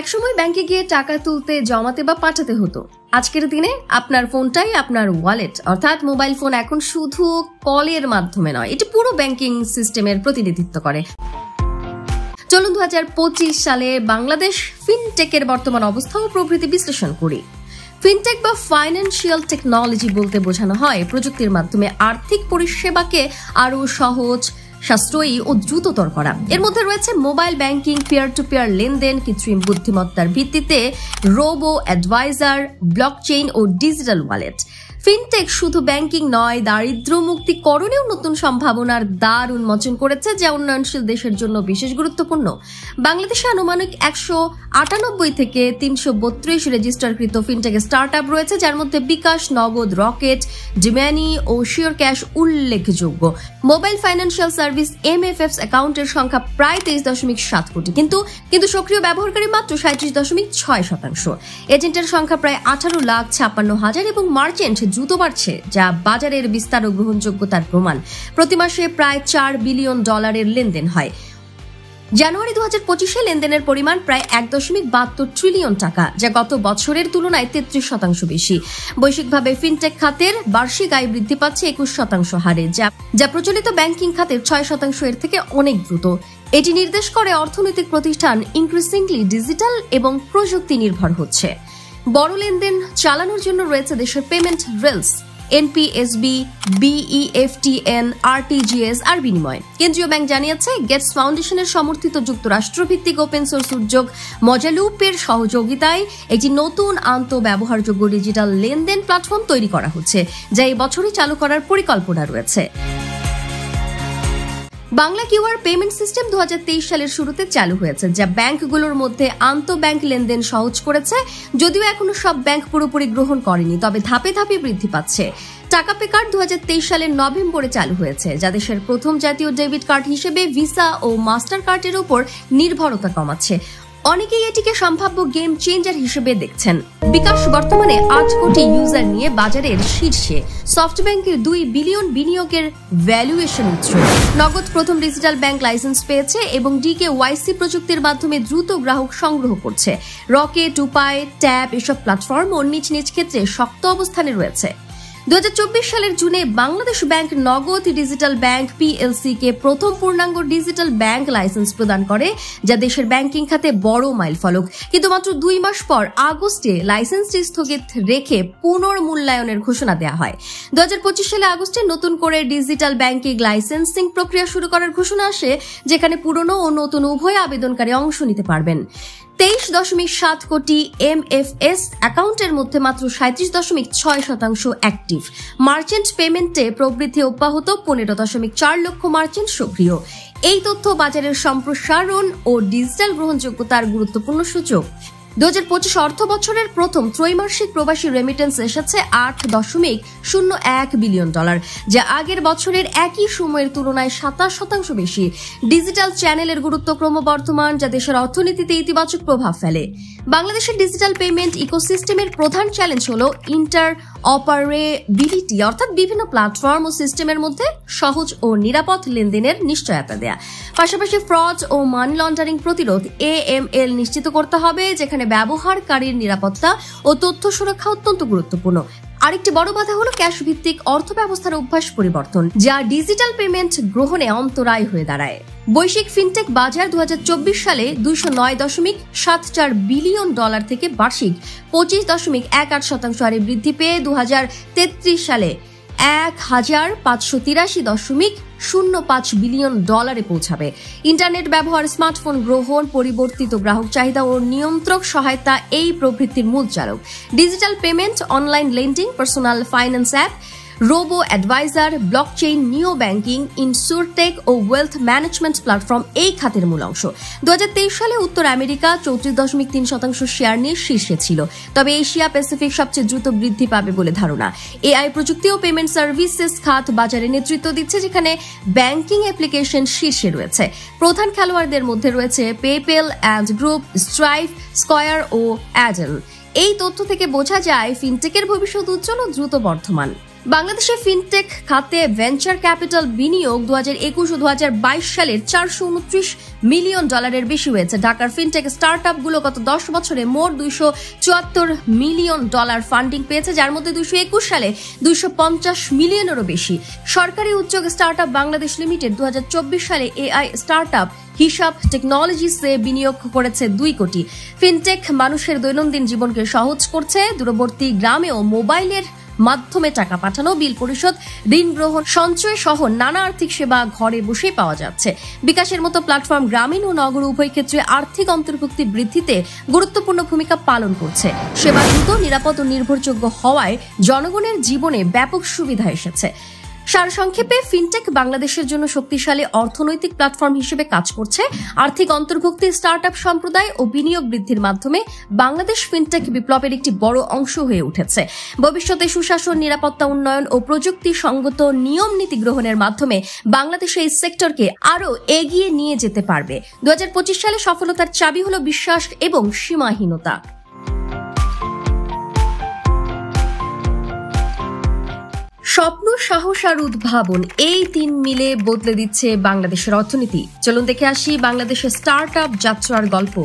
একসময় ব্যাংকে গিয়ে টাকা তুলতে, জমাতে বা পাঠাতে হতো। আজকের দিনে আপনার ফোনটাই আপনার ওয়ালেট, অর্থাৎ মোবাইল ফোন এখন শুধু কলের মাধ্যমে নয়, এটি পুরো ব্যাংকিং সিস্টেমের প্রতিনিধিত্ব করে। চলুন 2025 সালে বাংলাদেশ ফিনটেকের বর্তমান অবস্থা ও প্রবৃদ্ধি বিশ্লেষণ করি। ফিনটেক বা ফাইন্যান্সিয়াল টেকনোলজি বলতে বোঝানো হয় প্রযুক্তির মাধ্যমে আর্থিক পরিষেবাকে আরো সহজ, সাশ্রয়ী ও দ্রুততর করা। এর মধ্যে রয়েছে mobile banking, peer to peer লেনদেন, কৃত্রিম বুদ্ধিমত্তার ভিত্তিতে রোবো অ্যাডভাইজার, ব্লকচেইন ও ডিজিটাল ওয়ালেট। ফিনটেক শুধু ব্যাংকিং নয়, দারিদ্র মুক্তিকরণেও নতুন সম্ভাবনার দ্বার উন্মোচন করেছে, যা উন্নয়নশীল দেশের জন্য বিশেষ গুরুত্বপূর্ণ। বাংলাদেশে আনুমানিক 198 থেকে 332 রেজিস্টারকৃত ফিনটেক স্টার্টআপ রয়েছে, যার মধ্যে বিকাশ, নগদ, রকেট, ডিম্যানি ও শিওর ক্যাশ উল্লেখযোগ্য। মোবাইল ফাইন্যান্সিয়াল সার্ভিস MFFs অ্যাকাউন্টের সংখ্যা প্রায় 23.7 কোটি, কিন্তু সক্রিয় ব্যবহারকারী মাত্র 37.6%। এজেন্টের সংখ্যা প্রায় 18,56,000 এবং মার্চেন্ট দ্রুত বাড়ছে, যা বাজারের বিস্তার ও গ্রহণযোগ্যতার প্রমাণ। প্রতি মাসে প্রায় $4 বিলিয়ন লেনদেন হয়। জানুয়ারি 2025-এ লেনদেনের পরিমাণ প্রায় 1.72 ট্রিলিয়ন টাকা, যা গত বছরের তুলনায় 33% বেশি। বৈশ্বিকভাবে ফিনটেক খাতের বার্ষিক আয় বৃদ্ধি পাচ্ছে 21% হারে, যা প্রচলিত ব্যাংকিং খাতের 6% এর থেকে অনেক দ্রুত। এটি নির্দেশ করে অর্থনৈতিক প্রতিষ্ঠান ইনক্রিজিংলি ডিজিটাল এবং প্রযুক্তি নির্ভর হচ্ছে। বড় লেনদেন চালানোর জন্য রয়েছে দেশের payment rails, NPSB, BEFTN, RTGS আর বিনিময়। কেন্দ্রীয় ব্যাংক জানিয়েছে, গেটস ফাউন্ডেশনের সমর্থিত যুক্তরাষ্ট্রভিত্তিক ওপেন সোর্স উদ্যোগ মজালুপের সহযোগিতায় একটি নতুন আন্তঃব্যবহারযোগ্য ডিজিটাল লেনদেন প্ল্যাটফর্ম তৈরি করা হচ্ছে, যা এই বছরই চালু করার পরিকল্পনা রয়েছে। বাংলা কিউআর পেমেন্ট সিস্টেম 2023 সালের শুরুতে চালু হয়েছে, যা ব্যাংকগুলোর মধ্যে আন্তঃব্যাংক লেনদেন সহজ করেছে। যদিও এখনো সব ব্যাংক পুরোপুরি গ্রহণ করেনি, তবে ধাপে ধাপে বৃদ্ধি পাচ্ছে। টাকা পে কার্ড 2023 সালের নভেম্বরে চালু হয়েছে, যা দেশের প্রথম জাতীয় ডেবিট কার্ড হিসেবে ভিসা ও মাস্টার কার্ডের উপর নির্ভরতা কমাচ্ছে। অনেকেই এটিকে সম্ভাব্য গেম চেঞ্জার হিসেবে দেখছেন। বিকাশ বর্তমানে 8 কোটি ইউজার নিয়ে বাজারের শীর্ষে। সফটব্যাংকের 2 বিলিয়ন বিনিয়োগের ভ্যালুয়েশন উৎস। নগদ প্রথম ডিজিটাল ব্যাংক লাইসেন্স পেয়েছে এবং DKYC প্রযুক্তির মাধ্যমে দ্রুত গ্রাহক সংগ্রহ করছে। রকেট, উপায়, ট্যাপ এসব প্ল্যাটফর্ম ও নিজ নিজ ক্ষেত্রে শক্ত অবস্থানে রয়েছে। 2024 সালের জুনে বাংলাদেশ ব্যাংক নগদ ডিজিটাল ব্যাংক PLC কে প্রথম পূর্ণাঙ্গ ডিজিটাল ব্যাংক লাইসেন্স প্রদান করে, যা দেশের ব্যাংকিং খাতে বড় মাইলফলক। কিন্তু মাত্র 2 মাস পর আগস্টে লাইসেন্সটি স্থগিত রেখে পুনর্মূল্যায়নের ঘোষণা দেওয়া হয়। 2025 সালে আগস্টে নতুন করে ডিজিটাল ব্যাংকিং লাইসেন্সিং প্রক্রিয়া শুরু করার ঘোষণা আসে, যেখানে পুরনো ও নতুন উভয় আবেদনকারী অংশ নিতে পারবেন। 23.7 কোটি MFS অ্যাকাউন্টের মধ্যে মাত্র 37.6% অ্যাক্টিভ। মার্চেন্ট পেমেন্টে প্রবৃদ্ধি অব্যাহত, 15.4 লক্ষ মার্চেন্ট সক্রিয়। এই তথ্য বাজারের সম্প্রসারণ ও ডিজিটাল গ্রহণযোগ্যতার গুরুত্বপূর্ণ সূচক। 2025 অর্থ বছরের প্রথম ত্রৈমাসিক প্রবাসী রেমিটেন্স এসেছে $8.01 বিলিয়ন, যা আগের বছরের একই সময়ের তুলনায় 27% বেশি। ডিজিটাল চ্যানেলের গুরুত্ব ক্রমবর্ধমান, যা দেশের অর্থনীতিতে ইতিবাচক প্রভাব ফেলে। বাংলাদেশের ডিজিটাল পেমেন্ট ইকোসিস্টেমের প্রধান চ্যালেঞ্জ হলো ইন্টারঅপারেবিলিটি, অর্থাৎ বিভিন্ন প্ল্যাটফর্ম ও সিস্টেমের মধ্যে সহজ ও নিরাপদ লেনদেনের নিশ্চয়তা দেয়া। পাশাপাশি ফ্রড ও মানি লন্ডারিং প্রতিরোধ AML নিশ্চিত করতে হবে, যেখানে ব্যবহারকারীর নিরাপত্তা ও তথ্য সুরক্ষা অত্যন্ত গুরুত্বপূর্ণ। আরেকটি বড় বাধা হলো ক্যাশ ভিত্তিক অর্থ ব্যবস্থার অভ্যাস পরিবর্তন, যা ডিজিটাল পেমেন্ট গ্রহণে অন্তরায় হয়ে দাঁড়ায়। বৈশ্বিক ফিনটেক বাজার 2024 সালে $209.74 বিলিয়ন থেকে বার্ষিক 25.18% হারে বৃদ্ধি পেয়ে 2033 সালে $1,583.05 বিলিয়ন পৌঁছাবে। ইন্টারনেট ব্যবহার, স্মার্টফোন গ্রহণ, পরিবর্তিত গ্রাহক চাহিদা ও নিয়ন্ত্রক সহায়তা এই প্রবৃদ্ধির মূল চালক। Digital payment, online lending, personal finance app, robo adviser, blockchain, neo banking, insurtech ও ওয়েলথ ম্যানেজমেন্ট প্ল্যাটফর্ম এই খাতের মূল অংশ। 2023 সালে উত্তর আমেরিকা 34.3% শেয়ার নিয়ে শীর্ষে ছিল, তবে এশিয়া প্যাসিফিক সবচেয়ে দ্রুত বৃদ্ধি পাবে বলে ধারণা। AI প্রযুক্তি ও পেমেন্ট সার্ভিসেস খাত বাজারে নেতৃত্ব দিচ্ছে, যেখানে ব্যাংকিং অ্যাপ্লিকেশন শীর্ষে রয়েছে। প্রধান খেলোয়াড়দের মধ্যে রয়েছে PayPal, ant group, Stripe, Square ও অ্যাডেল। এই তথ্য থেকে বোঝা যায় ফিনটেকের ভবিষ্যৎ উজ্জ্বল ও দ্রুত বর্ধমান। বাংলাদেশে ফিনটেক খাতে ভেঞ্চার ক্যাপিটাল বিনিয়োগ 2021 ও 2022 সালের $429 মিলিয়ন বেশি হয়েছে। ঢাকার ফিনটেক স্টার্টআপ গুলো গত 10 বছরে মোট $274 মিলিয়ন ফান্ডিং পেয়েছে, যার মধ্যে 2021 সালে $250 মিলিয়নেরও বেশি। সরকারি উদ্যোগ স্টার্টআপ বাংলাদেশ লিমিটেড 2024 সালে এআই স্টার্টআপ হিসাব টেকনোলজিসে বিনিয়োগ করেছে 2 কোটি। ফিনটেক মানুষের দৈনন্দিন জীবনকে সহজ করছে। দূরবর্তী গ্রামেও মোবাইলের মাধ্যমে টাকা পাঠানো, বিল পরিশোধ, ঋণ গ্রহণ, সঞ্চয় সহ নানা আর্থিক সেবা ঘরে বসেই পাওয়া যাচ্ছে। বিকাশের মতো প্ল্যাটফর্ম গ্রামীণ ও নগর উভয় ক্ষেত্রে আর্থিক অন্তর্ভুক্তি বৃদ্ধিতে গুরুত্বপূর্ণ ভূমিকা পালন করছে। সেবা দ্রুত, নিরাপদ ও নির্ভরযোগ্য হওয়ায় জনগণের জীবনে ব্যাপক সুবিধা এসেছে। সারসংক্ষেপে ফিনটেক বাংলাদেশের জন্য শক্তিশালী অর্থনৈতিক প্ল্যাটফর্ম হিসেবে কাজ করছে। আর্থিক অন্তর্ভুক্তি, স্টার্টআপ সম্প্রদায় ও বিনিয়োগ বৃদ্ধির মাধ্যমে বাংলাদেশ ফিনটেক বিপ্লবের একটি বড় অংশ হয়ে উঠেছে। ভবিষ্যতে সুশাসন, নিরাপত্তা উন্নয়ন ও প্রযুক্তি সঙ্গত নিয়ম নীতি গ্রহণের মাধ্যমে বাংলাদেশ এই সেক্টরকে আরও এগিয়ে নিয়ে যেতে পারবে। 2025 সালে সফলতার চাবি হলো বিশ্বাস এবং সীমাহীনতা। স্বপ্ন, সাহস আর উদ্ভাবন, এই 3 মিলে বদলে দিচ্ছে বাংলাদেশের অর্থনীতি। চলুন দেখে আসি বাংলাদেশের স্টার্টআপ যাত্রার গল্প।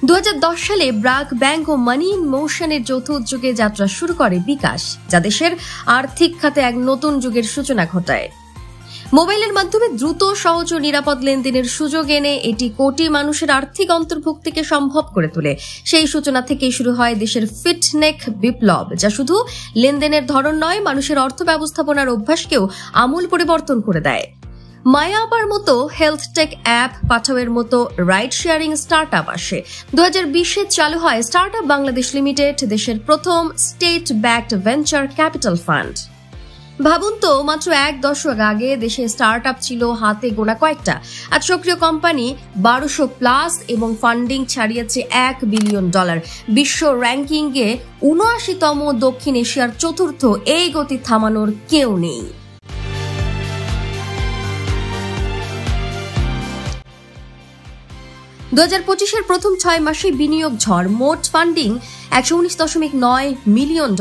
2010 সালে ব্র্যাক ব্যাংক ও মানি ইন মোশনের যৌথ উদ্যোগে যাত্রা শুরু করে বিকাশ, যা দেশের আর্থিক খাতে এক নতুন যুগের সূচনা ঘটায়। মোবাইলের মাধ্যমে দ্রুত, সহজ ও নিরাপদ লেনদেনের সুযোগ এনে এটি কোটি মানুষের আর্থিক অন্তর্ভুক্তিকে সম্ভব করে তোলে। সেই সূচনা থেকেই শুরু হয় দেশের ফিনটেক বিপ্লব, যা শুধু লেনদেনের ধরন নয়, মানুষের অর্থ ব্যবস্থাপনার অভ্যাসকেও আমূল পরিবর্তন করে দেয়। মায়াবার মতো হেলথ টেক অ্যাপ, পাঠাওয়ের মতো রাইড শেয়ারিং স্টার্টআপ আসে। 2020-এ চালু হয় স্টার্টআপ বাংলাদেশ লিমিটেড, দেশের প্রথম state backed venture capital fund. ভাবুন তো, মাত্র 1 দশক আগে দেশে স্টার্টআপ ছিল হাতে গোনা কয়েকটা। আজ সক্রিয় কোম্পানি 1200+ এবং ফান্ডিং ছাড়িয়েছে $1 বিলিয়ন। বিশ্ব র্যাঙ্কিংয়ে 79তম, দক্ষিণ এশিয়ার 4র্থ। এই গতি থামানোর কেউ নেই। 2025-এর প্রথম 6 মাসে বিনিয়োগ ঝড়, মোট ফান্ডিং $119.9 মিলিয়ন,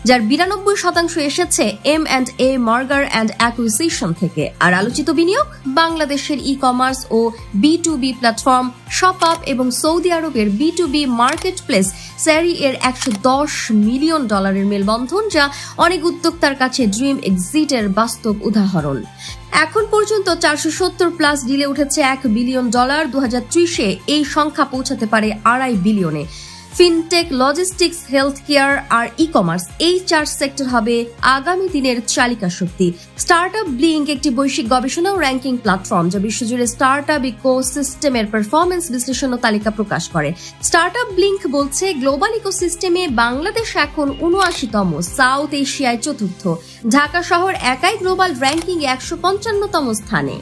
যার 92% এসেছে M&A মার্গার অ্যান্ড অ্যাকুইজিশন থেকে। আর আলোচিত বিনিয়োগ বাংলাদেশের ই-কমার্স ও B2B প্ল্যাটফর্ম শপআপ এবং সৌদি আরবের B2B মার্কেট প্লেস স্যারি এর $110 মিলিয়ন মেলবন্ধন, যা অনেক উদ্যোক্তার কাছে ড্রিম এক্সিটের বাস্তব উদাহরণ। এখন পর্যন্ত 470+ ডিলে উঠেছে $1 বিলিয়ন। 2030-এ এই সংখ্যা পৌঁছাতে পারে $2.5 বিলিয়নে। ফিনটেক, লজিস্টিক্স, হেলথ কেয়ার আর ই-কমার্স, এই 4 সেক্টর হবে আগামী দিনের চালিকা শক্তি। স্টার্টআপ ব্লিঙ্ক একটি বৈশ্বিক গবেষণা ও র্যাঙ্কিং প্ল্যাটফর্ম, যা বিশ্বজুড়ে স্টার্টআপ ইকোসিস্টেমের পারফরম্যান্স বিশ্লেষণ ও তালিকা প্রকাশ করে। স্টার্টআপ ব্লিঙ্ক বলছে, গ্লোবাল ইকোসিস্টেমে বাংলাদেশ এখন 79তম, সাউথ এশিয়ায় 4র্থ। ঢাকা শহর একাই গ্লোবাল র্যাঙ্কিং 155তম স্থানে।